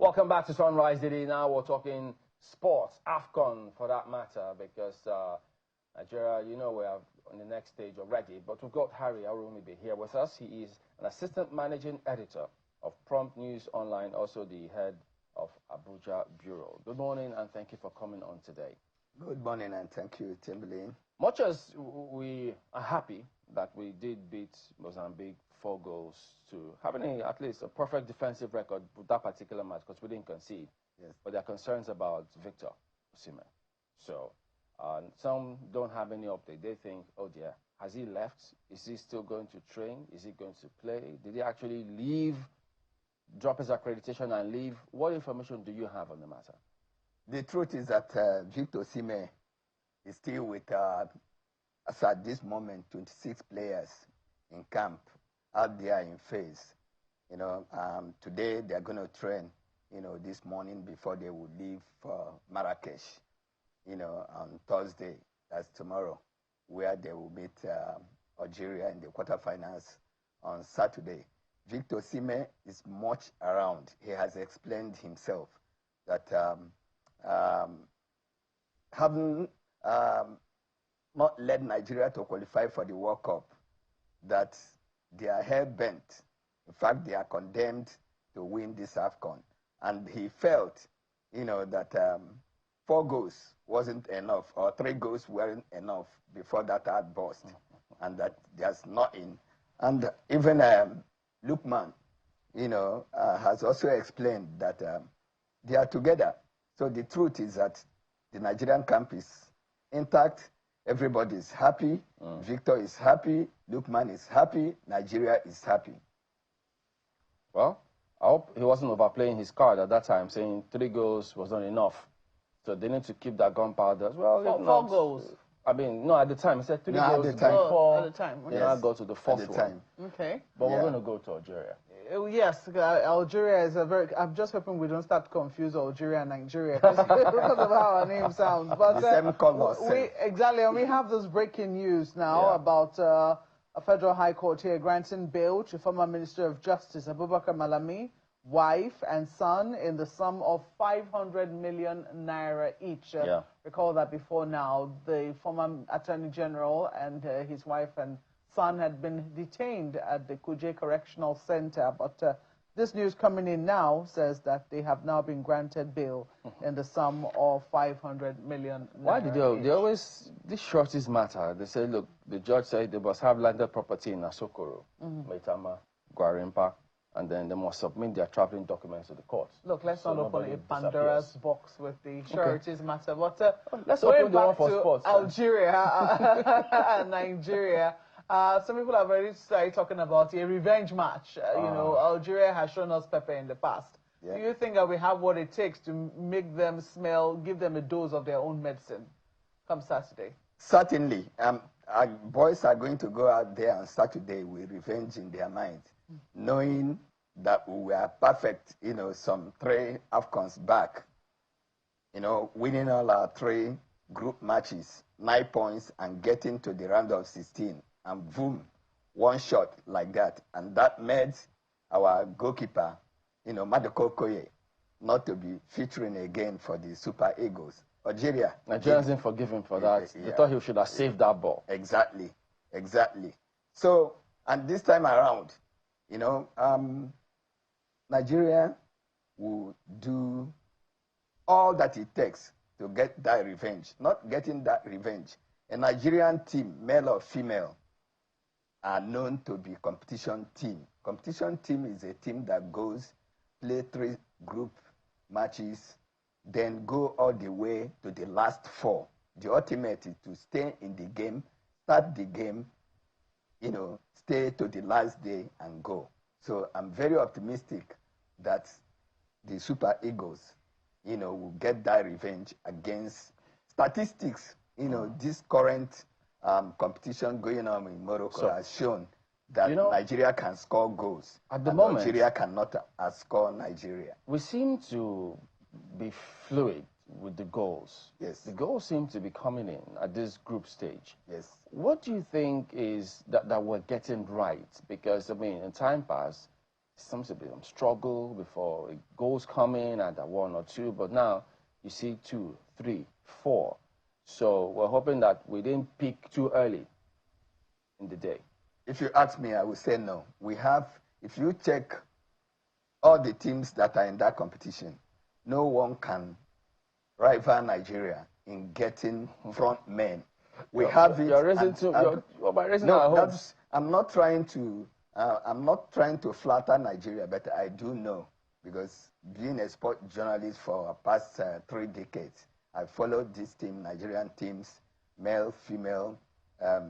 Welcome back to Sunrise Daily. Now we're talking sports, AFCON for that matter, because Nigeria, you know, we are on the next stage already. But we've got Harry Arumibe here with us. He is an assistant managing editor of Prompt News Online, also the head of Abuja Bureau. Good morning, and thank you for coming on today. Good morning, and thank you, Timberlane. Much as we are happy that we did beat Mozambique 4 goals to having at least a perfect defensive record with that particular match, because we didn't concede. Yes. But there are concerns about Victor Osimhen. So some don't have any update. They think, oh dear, has he left? Is he still going to train? Is he going to play? Did he actually leave, drop his accreditation and leave? What information do you have on the matter? The truth is that Victor Osimhen is still with, as at this moment, 26 players in camp out there in phase. You know, today they're going to train, you know, this morning before they will leave for Marrakesh, you know, on Thursday, that's tomorrow, where they will meet Algeria in the quarterfinals on Saturday. Victor Osimhen is much around. He has explained himself that having not led Nigeria to qualify for the World Cup, that they are hell-bent. In fact, they are condemned to win this AFCON. And he felt, you know, that 4 goals wasn't enough, or 3 goals weren't enough before that outburst, and that there's nothing. And even Lukman, you know, has also explained that they are together. So the truth is that the Nigerian camp is intact. Everybody is happy. Victor is happy. Lukman is happy. Nigeria is happy. Well, I hope he wasn't overplaying his card at that time, saying 3 goals was not enough. So they need to keep that gunpowder as well. 4 goals. I mean, no, at the time, he said 3 goals at the time. before. At the time. Yes. Now go to the 4th one. Okay. But we're going to go to Algeria. Yes, Algeria is a very... I'm just hoping we don't start to confuse Algeria and Nigeria because of how our name sounds. But the same color. Exactly, and we have this breaking news now about a federal high court here granting bail to former Minister of Justice Abubakar Malami, wife and son in the sum of 500 million naira each. Recall that before now, the former Attorney General and his wife and son had been detained at the Kuje Correctional Center, but this news coming in now says that they have now been granted bail in the sum of 500 million naira. Why did they always, these shorties matter? They say, look, the judge said they must have landed property in Asokoro, Maitama, Gwarimpa, and then they must submit their traveling documents to the court. Look, let's not open a Pandora's box with the sureties matter, but let's open the one for sports. Algeria and Nigeria. Some people have already started talking about a revenge match. You know, Algeria has shown us pepper in the past. Do you think that we have what it takes to make them smell, give them a dose of their own medicine come Saturday? Certainly. Our boys are going to go out there on Saturday with revenge in their minds, knowing that we were perfect, you know, some 3 AFCONs back, you know, winning all our 3 group matches, 9 points, and getting to the round of 16. And boom, 1 shot like that. And that made our goalkeeper, you know, Madoko Koye, not to be featuring again for the Super Eagles. Algeria. Nigerians didn't forgive him for that. They thought he should have saved that ball. Exactly. Exactly. So, and this time around, you know, Nigeria will do all that it takes to get that revenge. Not getting that revenge. A Nigerian team, male or female, are known to be competition team. Competition team is a team that goes, play 3 group matches, then go all the way to the last 4. The ultimate is to stay in the game, start the game, you know, stay to the last day and go. So I'm very optimistic that the Super Eagles, you know, will get that revenge against statistics. You know, this current competition going on in Morocco has shown that Nigeria can score goals. At the moment, Nigeria cannot outscore Nigeria. We seem to be fluid with the goals. Yes. The goals seem to be coming in at this group stage. Yes. What do you think is that we're getting right? Because, I mean, in time past, seems to be some struggle before goals come in at 1 or 2, but now you see 2, 3, 4. So we're hoping that we didn't peak too early in the day. If you ask me, I would say no. We have, if you check all the teams that are in that competition, no one can rival Nigeria in getting front men. We have it. You're raising I'm not trying to flatter Nigeria, but I do know, because being a sport journalist for the past 3 decades, I followed this team, Nigerian teams, male, female, the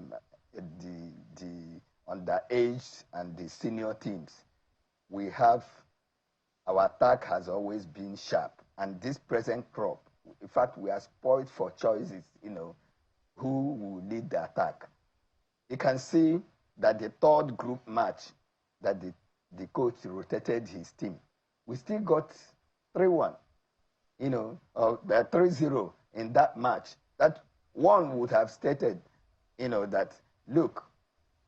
underage and the senior teams. We have, our attack has always been sharp, and this present crop, in fact, we are spoiled for choices, who will lead the attack. You can see that the 3rd group match that the coach rotated his team, we still got 3-1, or 3-0 in that match. That one would have stated, that, look,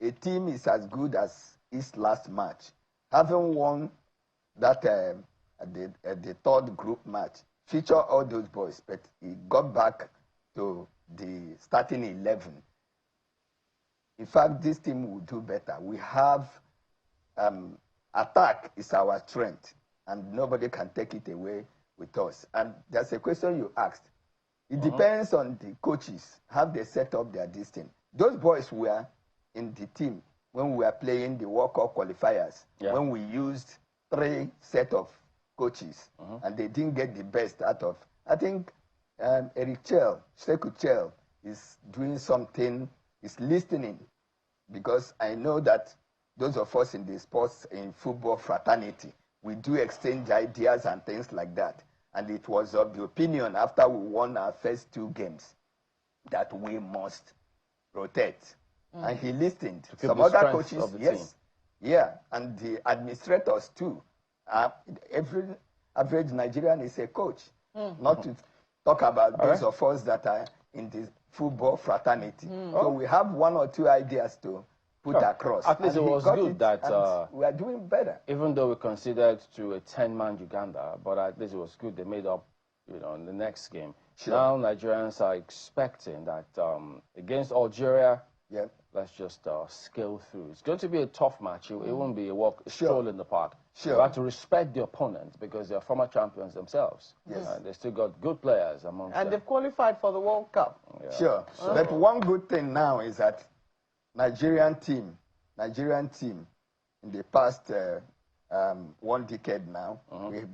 a team is as good as its last match. Having won that the 3rd group match, feature all those boys, but he got back to the starting 11. In fact, this team will do better. We have attack is our strength, and nobody can take it away with us. And there's a question you asked. It depends on the coaches, how they set up their destiny. Those boys were in the team when we were playing the World Cup qualifiers, when we used 3 sets of coaches, and they didn't get the best out of. I think Chelle is doing something, is listening, because I know that those of us in the sports, in football fraternity, we do exchange ideas and things like that. And it was of the opinion after we won our first 2 games that we must rotate. And he listened. Some other coaches, yes. Yeah, and the administrators too. Every average Nigerian is a coach. Not to talk about those of us that are in the football fraternity. So we have 1 or 2 ideas to put across. At least it was good that we are doing better. Even though we considered to a 10-man Uganda, but at least it was good they made up, in the next game. Sure. Now Nigerians are expecting that against Algeria, let's just scale through. It's going to be a tough match. It won't be a stroll in the park. Sure. You have to respect the opponent because they're former champions themselves. Yes. They still got good players amongst them. And they've qualified for the World Cup. Yeah. Sure. But one good thing now is that Nigerian team in the past 1 decade now, we've,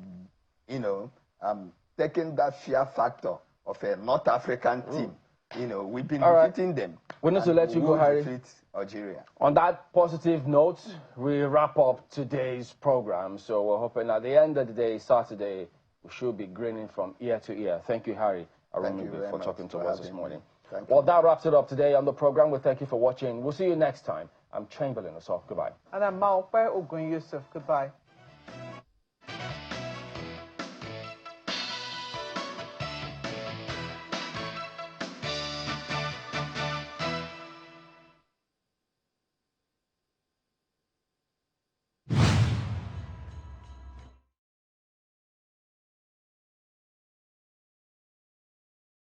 taken that fear factor of a North African team. We've been defeating them. We need to let you go, Harry. Defeat Algeria. On that positive note, we wrap up today's program. So we're hoping at the end of the day, Saturday, we should be grinning from ear to ear. Thank you, Harry, for talking to us this morning. Well, that wraps it up today on the program. We thank you for watching. We'll see you next time. I'm Chamberlain Ossoff. Goodbye. And I'm Maope Ogun Yusuf. Goodbye.